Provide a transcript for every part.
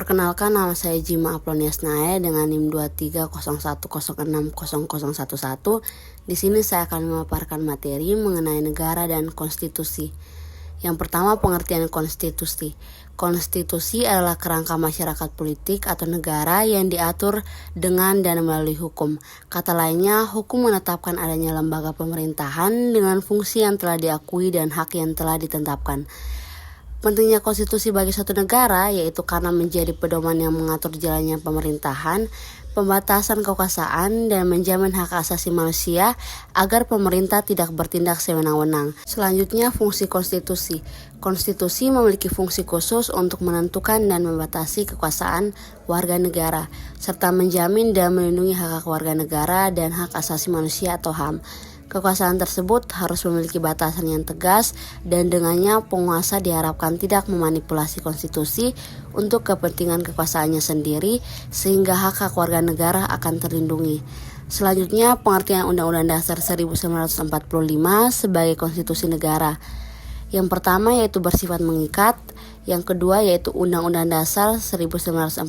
Perkenalkan, nama saya Jima Aploniasnae dengan NIM 2301060011. Di sini saya akan memaparkan materi mengenai negara dan konstitusi. Yang pertama, pengertian konstitusi. Konstitusi adalah kerangka masyarakat politik atau negara yang diatur dengan dan melalui hukum. Kata lainnya, hukum menetapkan adanya lembaga pemerintahan dengan fungsi yang telah diakui dan hak yang telah ditetapkan. Pentingnya konstitusi bagi suatu negara yaitu karena menjadi pedoman yang mengatur jalannya pemerintahan, pembatasan kekuasaan, dan menjamin hak asasi manusia agar pemerintah tidak bertindak sewenang-wenang. Selanjutnya, fungsi konstitusi. Konstitusi memiliki fungsi khusus untuk menentukan dan membatasi kekuasaan warga negara, serta menjamin dan melindungi hak warga negara dan hak asasi manusia atau HAM. Kekuasaan tersebut harus memiliki batasan yang tegas dan dengannya penguasa diharapkan tidak memanipulasi konstitusi untuk kepentingan kekuasaannya sendiri sehingga hak-hak warga negara akan terlindungi. Selanjutnya, pengertian Undang-Undang Dasar 1945 sebagai konstitusi negara. Yang pertama yaitu bersifat mengikat, yang kedua yaitu Undang-Undang Dasar 1945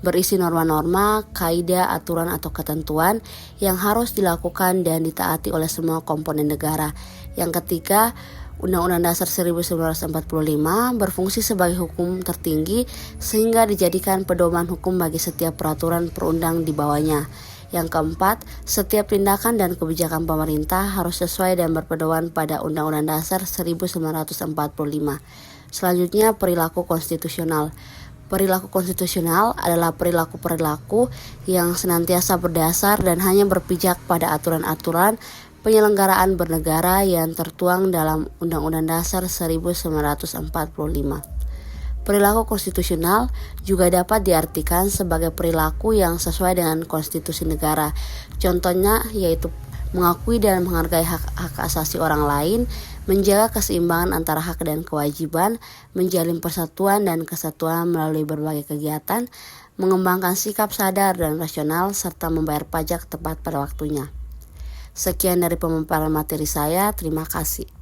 berisi norma-norma, kaidah, aturan atau ketentuan yang harus dilakukan dan ditaati oleh semua komponen negara. Yang ketiga, Undang-Undang Dasar 1945 berfungsi sebagai hukum tertinggi sehingga dijadikan pedoman hukum bagi setiap peraturan perundang di bawahnya. Yang keempat, setiap tindakan dan kebijakan pemerintah harus sesuai dan berpedoman pada Undang-Undang Dasar 1945. Selanjutnya, perilaku konstitusional. Perilaku konstitusional adalah perilaku-perilaku yang senantiasa berdasar dan hanya berpijak pada aturan-aturan penyelenggaraan bernegara yang tertuang dalam Undang-Undang Dasar 1945. Perilaku konstitusional juga dapat diartikan sebagai perilaku yang sesuai dengan konstitusi negara. Contohnya yaitu mengakui dan menghargai hak asasi orang lain, menjaga keseimbangan antara hak dan kewajiban, menjalin persatuan dan kesatuan melalui berbagai kegiatan, mengembangkan sikap sadar dan rasional, serta membayar pajak tepat pada waktunya. Sekian dari pemaparan materi saya, terima kasih.